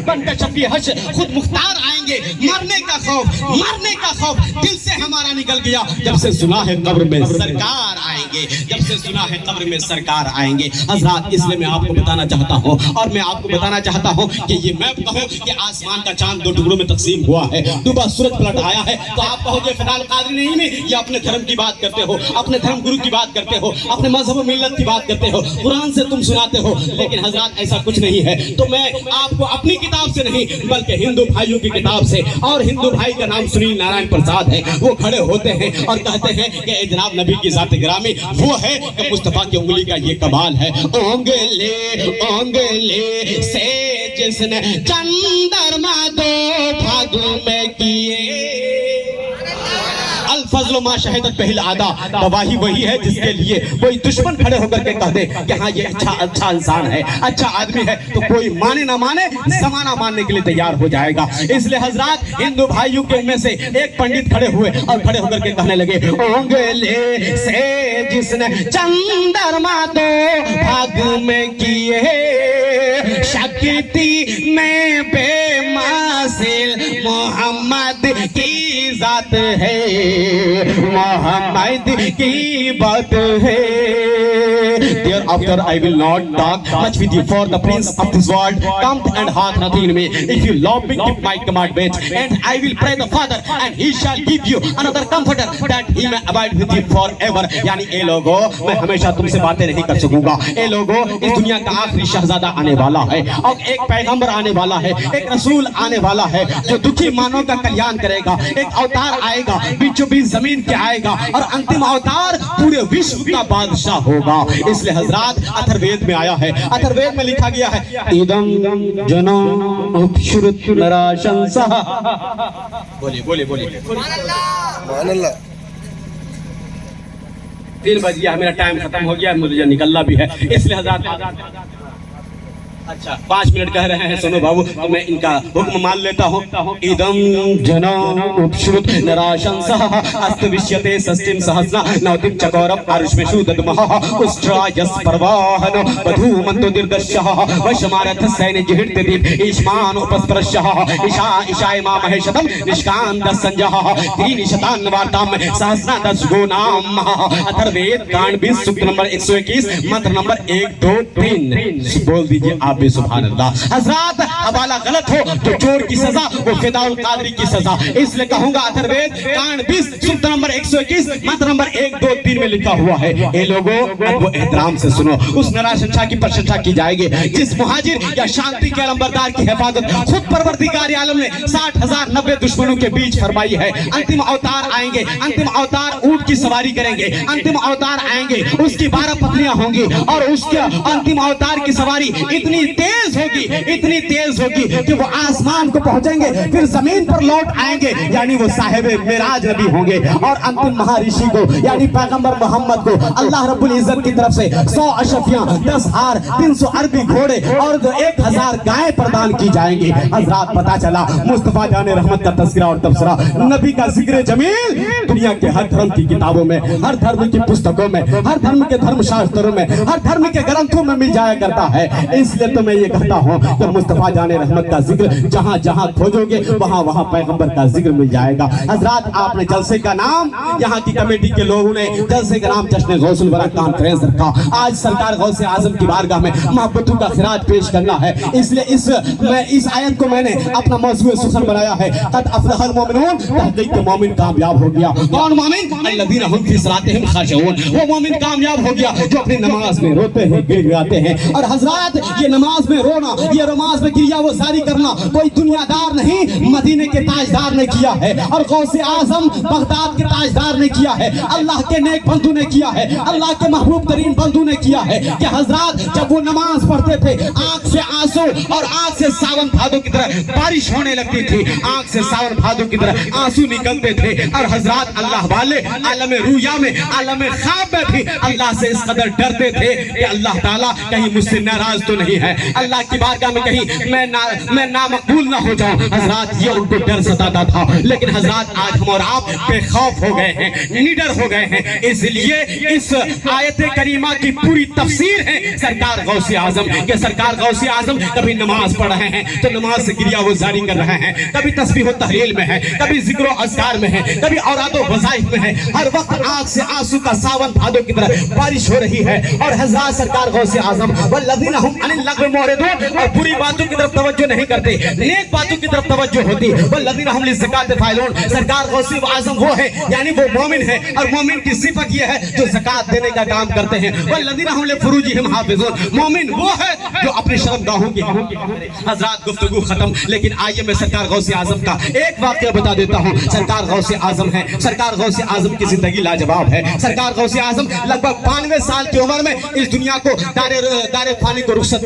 बन कर शफी हश्र खुद मुख्तार आएंगे। मरने का खौफ दिल से हमारा निकल गया जब से सुना है कब्र में सरकार आएंगे, जब से सुना है कब्र में सरकार आएंगे। हजरात, इसलिए मैं आपको बताना चाहता हूँ, और मैं आपको बताना चाहता हूँ कि ये मैं कहूँ कि आसमान का चांद दो टुकड़ों में तकसीम हुआ है, डूबा सूरज पलट आया है, तो आप कहोगे फिलहाल कादरी नहीं में ये अपने धर्म की बात करते हो, अपने धर्म गुरु की बात करते हो, अपने मजहब मिल्लत की बात करते हो, कुरान से तुम सुनाते हो। लेकिन हजरात, ऐसा कुछ नहीं है। तो मैं आपको अपनी किताब से नहीं बल्कि हिंदू भाइयों की किताब से, और हिंदू भाई का नाम सुनील नारायण प्रसाद है, वो खड़े होते हैं और कहते हैं कि जनाब नबी की ज़ात गिरामी वो है कि मुस्तफा की उंगली का ये कमाल है। उंगली से जिसने चंद्रमा दो भाग में किए, अल-फज़्ल मा शहीदत पहल आदा, गवाही वही है जिसके लिए कोई दुश्मन खड़े होकर के कह दे कि हाँ ये अच्छा इंसान है, अच्छा आदमी है, तो कोई माने ना माने ज़माना मानने के लिए तैयार हो जाएगा। इसलिए हजरात, हिंदू भाइयों के में से एक पंडित खड़े हुए और खड़े होकर के कहने लगे, उंगली से जिसने चंद्रमा दो भाग में किए, शक्ति में बेमासिल मोहम्मद की जात है, मोहम्मद की बात है। Thereafter I will not talk much with you, for the prince of this world come and hath nothing in me. If you love me, keep my commandments, and I will pray the Father, and he shall give you another comforter, that he may abide with you forever. यानी ए लोगो, मैं हमेशा तुमसे बातें नहीं कर सकूंगा। ए लोगो, इस दुनिया का आखिरी शहजादा आने वाला है, और एक पैगंबर आने वाला है, एक रसूल आने वाला है जो दुखी मानव का कल्याण करेगा। एक अवतार आएगा, बीचों बीच जमीन के आएगा, और अंतिम अवतार पूरे विश्व का बादशाह होगा। इसलिए हजरात, अथर्ववेद में आया है, अथर्ववेद में लिखा गया है, इदम जनो उपश्रुत नराशंसा। बोलिए 3 बज गया, मेरा टाइम खत्म हो गया, मुझे निकलना भी है। इसलिए हजरात, अच्छा 5 मिनट कह रहे हैं, सुनो बाबू, तो मैं इनका हुक्म मान लेता हूँ। इदम जनो उपश्रुत नराशंसा अस्तविष्यते षष्टिम सहस्रा नवतिम चकोरम आरुष्मेषु दद्मः उष्ट्रायस परवाहनो वधूमन्तो निर्दर्शः वशमारथ सैन्य जिहिर्ते दीप ईश्मान उपस्परशः ईशाय मा महेशतम निष्कांत संजः त्रिनिशतान वार्ताम सहस्रा 10 गुणाम। अथर्ववेद कांड 20 सूक्त नंबर 121 मंत्र नंबर 1 2 3। बोल दीजिए आप भी सुभान अल्लाह। हजरात, हवाला गलत हो तो चोर की सजा वो फिदाउल कादरी की सजा। इसलिए कहूंगा अथर्ववेद कांड 20 सूक्त नंबर 121 मंत्र नंबर 1 2 3 में लिखा हुआ है। ए लोगों, अब वो एहतराम से सुनो, उस नराशंसा की प्रशंसा की जाएगी जिस मुहाजिर या शांति के अलंबरदार की हिफाजत खुद परवरदिगार आलम ने 60,000 90 दुश्मनों के बीच फरमाई है। अंतिम अवतार आएंगे, अंतिम अवतार ऊंट की सवारी करेंगे, अंतिम अवतार आएंगे, उसकी 12 पत्नियां होंगी, और उसके अंतिम अवतार की सवारी इतनी तेज होगी कि वो आसमान को पहुंचेंगे, फिर जमीन पर लौट आएंगे, यानी वो साहिब मेराज नबी होंगे। और अंतिम महर्षि को यानी पैगंबर मोहम्मद को अल्लाह रब्बुल इज्जत की तरफ से 100 अशफियां, 10 हार, 300 अरबी घोड़े और 1000 गायें प्रदान की जाएंगी। हजरात, पता चला मुस्तफा जाने रहमत का तस्करा और तबसरा, नबी का जिक्र जमील दुनिया के हर धर्म की किताबों में, हर धर्म की पुस्तकों में, हर धर्म के धर्मशास्त्रों में, हर धर्म के ग्रंथों में मिल जाया करता है। इसलिए तो मैं ये कहता हूँ कि मुस्तफा जाने रहमत का जिक्र जहाँ जहाँ खोजोगे वहाँ वहाँ पैगंबर का जिक्र मिल जाएगा। हजरात, आपने जलसे का नाम, यहाँ की कमेटी के लोगों ने जलसे का नाम जश्न गौसुल बरा कॉन्फ्रेंस रखा। आज सरकार गौसे आजम की बारगाह में मोहब्बतों का खिराज पेश करना है। इसलिए इस आयत को मैंने अपना मौजूद सुखन बनाया है, कद अफलहल मोमिनून, तहकीक के मोमिन कामयाब हो गया। कौन मोमिन? अल्लज़ीना हुम फी सलातिहिम खाशिऊन, वो मोमिन कामयाब हो गया जो अपनी नमाज में रोते हैं, गिड़गिड़ाते हैं। और हजरात, ये नमाज में रोना, ये नमाज में गिरिया वो सारी करना कोई दुनियादार नहीं, मदीने के ताजदार ने किया है, और गौसे आजम बगदाद के ताजदार ने किया है, अल्लाह के नेक बंधु ने किया है, अल्लाह के महबूब तरीन बंधु ने किया है। कि हजरात, जब वो नमाज पढ़ते थे, आंख से आंसू और आंख से सावन भादों की तरह बारिश होने लगती थी, आंख से सावन भादों की तरह आंसू निकलते थे। और हजरात, अल्लाह वाले आलम रूया में, आलम ख्वाब में भी अल्लाह से इस कदर डरते थे कि अल्लाह ताला कहीं मुझसे नाराज तो नहीं है, اللہ کی बारगाह में कहीं मैं नामकबूल ना हो जाऊं। हजरात ये उनको डर सताता था, लेकिन हजरात आज हम और आप बेखौफ हो गए हैं, निडर हो गए हैं। इसलिए इस आयत करीमा की पूरी तफसीर है सरकार गौसे आजम। ये सरकार गौसे आजम कभी नमाज पढ़ रहे हैं तो नमाज से गिरिया वो जारी कर रहे हैं, कभी तस्बीह व तहलील में है, कभी जिक्र व अज़कार में है, कभी औरात व वज़ाइफ में है। हर वक्त आंख से आंसू का सावन भादों की तरह बारिश हो रही है। और हज़रात सरकार गौसे आजम वल्लज़ीना हुम अनिल लग़्व मुअरिदून, और बुरी बातों की तरफ तवज्जो नहीं करते, नेक बातों की तरफ तवज्जो होती। वल्लज़ीना हुम लिज़्ज़कात फ़ाइलून, सरकार गौसे आजम वो है, यानी वो मोमिन है, और मोमिन की सिफत ये है जो ज़कात देने का काम करते हैं। वल्लज़ीना हुम लिफ़ुरूजिहिम हाफ़िज़ून, मोमिन वो है जो अपनी शर्मगाहों की हज़रात गुफ्तगू खत्म। लेकिन आइए मैं सरकार गौसे आजम का एक वाक़या बता देता हूँ। सरकार गौसे आजम है, सरकार गौसे आजम की जिंदगी लाजवाब है। सरकार गौसे आजम लगभग 92 साल की उम्र में इस दुनिया को दारे फानी को रुखसत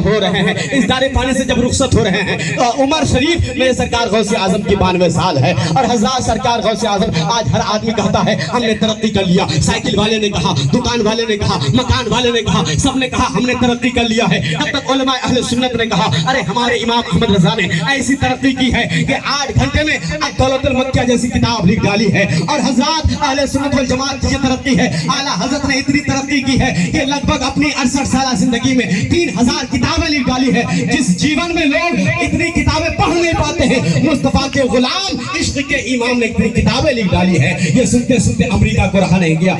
हो रहे हैं। इस दारे फानी से जब रुखसत हो रहे हैं तो उमर शरीफ में सरकार गौसे आजम की 92 साल है। और हज़रात सरकार गौसे आजम, आज हर आदमी कहता है हमने तरक्की कर लिया। साइकिल वाले ने कहा, दुकान वाले ने कहा, मकान वाले ने कहा, सबने कहा हमने तरक्की कर लिया है। तब तक उलमा अहले सुन्नत ने कहा अरे हमारे इमाम अहमद रजा ने ऐसी तरक्की की है कि 8 घंटे में दौलतुल मक्किया जैसी किताब लिख डाली है। और हज़रात अहले सुन्नत वल जमात की ये तरक्की है, आला हज़रत ने इतनी तरक्की की है कि लगभग अपनी 68 साल जिंदगी में 3000 किताबें लिख डाली है। जिस जीवन में लोग इतनी किताबें पढ़ नहीं पाते हैं, मुस्तफा के गुलाम इश्क के इमाम ने इतनी किताबें लिख डाली है। ये सुनते सुनते अमेरिका को रहा नहीं गया।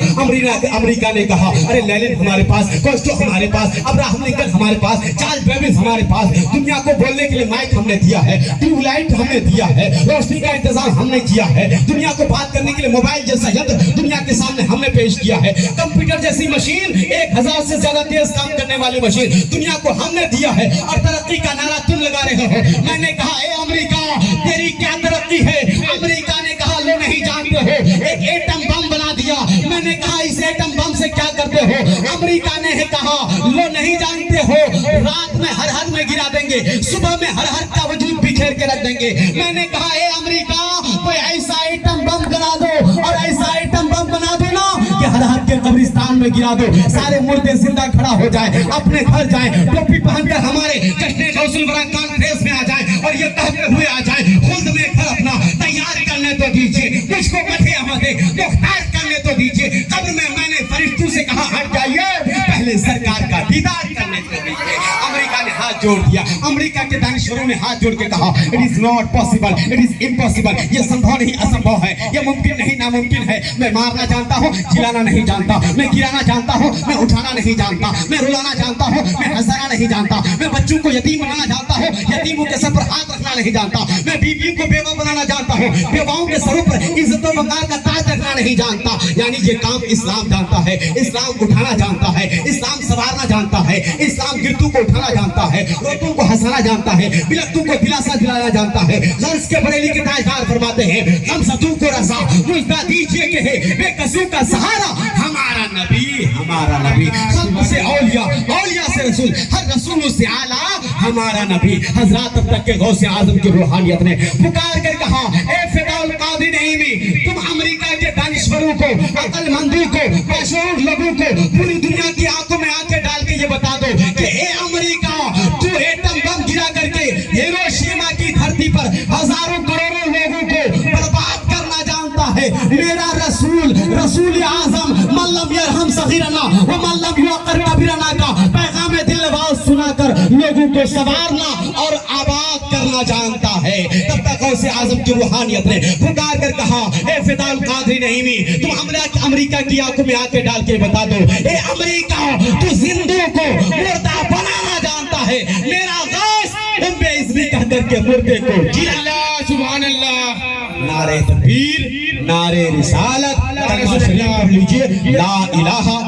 अमेरिका ने कहा अरे लेनिन हमारे पास, कोस्टो हमारे पास, अब्राहम लिंकन हमारे पास, चार्ल्स बेबिस हमारे पास। दुनिया को बोलने के लिए माइक हमने दिया है, ट्यूबलाइट हमने दिया है, रोशनी का इंतजाम हमने किया है। दुनिया को बात करने के लिए मोबाइल जैसा यंत्र दुनिया के सामने हमने पेश किया है। कंप्यूटर जैसी मशीन, 1000 से ज्यादा तेज काम करने वाली मशीन दुनिया को हमने दिया है। और तरक्की का नारा तुम लगा रहे हो। मैंने कहा ए अमेरिका तेरी क्या तरक्की है? अमेरिका ने कहा लो नहीं जानते हो, एक एटम बम बना दिया। मैंने कहा इस एटम बम से क्या करते हो? अमेरिका ने कहा लो नहीं जानते हो, रात में हर हर में गिरा देंगे, सुबह में हर हर का वजूद बिखेर के रख देंगे। मैंने कहा ए अमेरिका कोई ऐसा एटम बम बना दो, और ऐसा एटम बम बना दो ना कि हर हर के कब्रिस्तान में गिरा दो, सारे मुर्दे जिंदा खड़ा हो जाए, अपने घर जाए, टोपी पहनकर हमारे जश्न गौसुल वरा कॉन्फ्रेंस में आ जाए और ये कहते हुए आ जाए खुद में घर अपना तैयार करने तो दीजिए, मुझको मथे अहमदे मुख्तार करने तो दीजिए। कब्र में मैंने फरिश्तों से कहा हट जाइए, पहले सरकार का दीदार करने को दीजिए। अमेरिका ने हाथ जोड़ दिया। अमेरिका के दानिश्वरों ने हाथ जोड़ के कहा it is not possible, it is impossible. ये संभव नहीं, असंभव है, ये मुमकिन नहीं, नामुमकिन है। मैं मारना जानता हूँ, जिलाना नहीं जानता। मैं गिराना जानता हूँ, मैं उठाना नहीं जानता। मैं रुलाना जानता हूँ, मैं हंसाना नहीं जानता। मैं बच्चों को यतीम बनाना जानता हूँ, यतीमों के सर पर हाथ रखना नहीं जानता। मैं बीवियों को बेवा बनाना जानता हूँ, बेवाओं के सरों पर इज्जत व वक़ार का ताज रखना नहीं जानता। यानी ये काम इस्लाम जानता है। इस्लाम उठाना जानता है, इस्लाम संवारना जानता है, इस्लाम गिरतों को उठाना जानता है, रोतों को हंसाना जानता है, बिलकतों को दिलासा दिलाना जानता है। गर्ज के बरेली के ताजदार फरमाते हैं हम सतू को रज़ा मुझदा दीजिए कि है बेकसों का सहारा हमारा नबी, हमारा नबी। खल्क़ से औलिया, औलिया से रसूल, हर रसूल से आला हमारा नबी। हज़रात तब तक के गौसे आज़म की रूहानियत ने पुकार कर कहा ए फ़िदाउल क़ादी नईमी, तुम अमेरिका के दानिश्वरों को, अक्लमंदों को, बाशऊर लोगों को पूरी दुनिया की आंखों में आंखें डाल के ये बता दो कि ए अमेरिका तू एटम बम गिरा करके हिरोशिमा की धरती पर हजारों करोड़ों लोगों को बर्बाद करना जानता है। मेरा रसूल, रसूल आज़म मल्लम यरहम सगीरना व मल्लम युक़र कबीरना का पैगाम दिल आवाज सुनाकर लोगों को संवारना और आबाद करना जानता है। तब तक गौसे आज़म की रूहानियत ने पुकार कर कहा ए फ़िदाउल क़ादी नईमी, तुम अमेरिका की आंखों में आंखें डाल के बता दो ए अमेरिका तू जिंदों को मुर्दा बनाना जानता है। मेरा गौस उम्मे इज़्मी कह करके मुर्दे को जिल्ला सुभान अल्लाह। नारे तकबीर, नारे रिसालत, कलमा शरीफ पढ़ लीजिए ला इलाहा।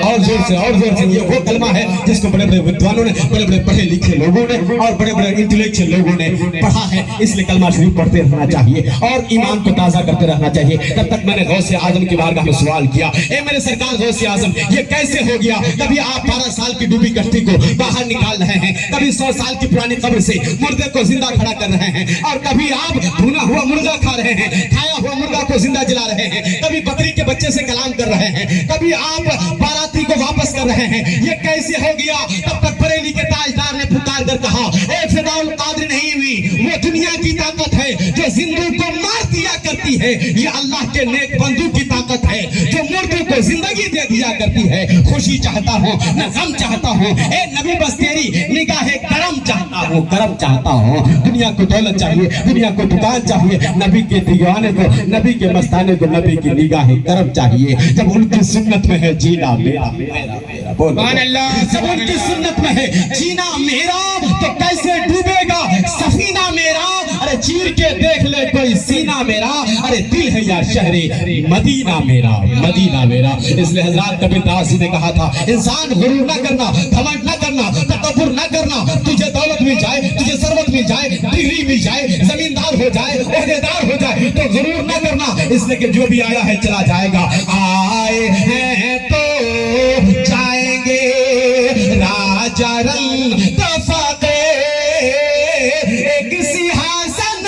और जोर से, और जोर से। ये वो कलमा है जिसको बड़े बड़े विद्वानों ने, बड़े बड़े पढ़े लिखे लोगों ने और बड़े बड़े इंटेलेक्चुअल लोगों ने पढ़ा है। इसलिए कलमा शरीफ पढ़ते रहना चाहिए और ईमान को ताज़ा करते रहना चाहिए। तब तक मैंने गौसे आज़म की बारगाह में सवाल किया ए मेरे सरकार गौसे आज़म ये कैसे हो गया? कभी आप 12 साल की डूबी कश्ती को बाहर निकाल रहे हैं, कभी 100 साल की पुरानी कब्र से मुर्दे को जिंदा खड़ा कर रहे हैं, और कभी आप भुना हुआ मुर्गा खा रहे हैं, खाया हुआ मुर्गा को जिंदा जला रहे हैं, कभी बकरी के बच्चे से कलाम कर रहे हैं, कभी आप 12 बाराती को वापस कर रहे हैं, ये कैसे हो गया? तब तक बरेली के ताजदार ने पुकार कर कहा, एक फिदाउल कादिर नहीं हुई, वो दुनिया की ताकत है जो जिंदू को मार दिया करती है, ये अल्लाह के नेक बंदू की ताकत है जो मुर्दों को जिंदगी दे दिया करती है। खुशी चाहता हूँ न गम चाहता हूँ, ए नबी बस तेरी निगाहे करम चाहता हूँ, करम चाहता हूँ। दुनिया को दौलत चाहिए, दुनिया को दुकान चाहिए, नबी के दीवाने को, नबी के मस्ताने को नबी की निगाहे करम चाहिए। जब उनकी सुन्नत में है जीना मेरा, जब उनकी सुन्नत में है जीना मेरा, तो कैसे डूबेगा सफीना मेरा? अरे चीर के देख ले कोई सीना मेरा, अरे दिल है या शहरे मदीना मेरा, मदीना मेरा। इसलिए हजरत कबीर दासी ने कहा था, इंसान गुरूर न करना, घमंड न करना, तकब्बुर न करना। तुझे दौलत मिल जाए, तुझे सरवत मिल जाए, डिग्री मिल जाए, जमींदार हो जाए, ओहदेदार हो जाए, तो गुरूर न करना। इसलिए कि जो भी आया है चला जाएगा, आए हैं तो जाएंगे, राजा रंग तफाके एक सिंहासन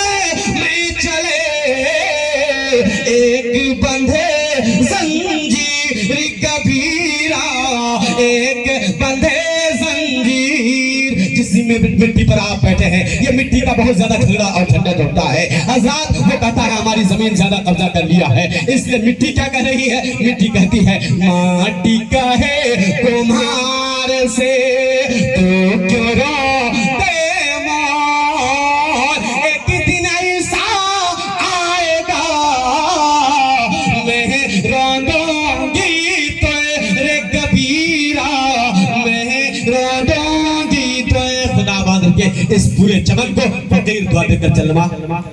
में चले, एक बंधे जंजीर कबीरा, एक बंधे जंजीर। जिसमें मिट्टी पर आप बैठे हैं, ये मिट्टी का बहुत ज्यादा खिलड़ा और ठंडक होता है। आजाद वो कहता है हमारी जमीन ज्यादा कब्जा कर लिया है, इसलिए मिट्टी क्या कह रही है? मिट्टी कहती है माटी का है कुम्हार से तो क्यों रोते मोर, एक दिन ऐसा आएगा मैं रोंदूंगी तेरे कबीरा, मैं रोंदूंगी तेरे। खुदा बांध के इस पूरे चमन को फकीर दुआ देकर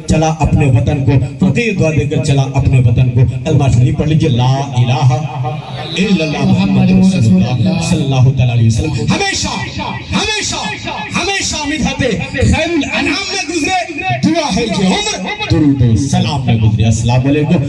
चला अपने वतन को, फकीर दुआ देकर चला अपने वतन को। कलमा शरीफ पढ़ लीजिए, ला इलाहा इल्लल्लाह मुहम्मदुर रसूलुल्लाह सल्लल्लाहु तआला अलैहि वसल्लम। हमेशा हमेशा हमेशा मिदहते खैरुल अनाम में गुजरे, दुआ है ये उम्र दुरूद सलाम में गुजरे। अस्सलाम वालेकुम।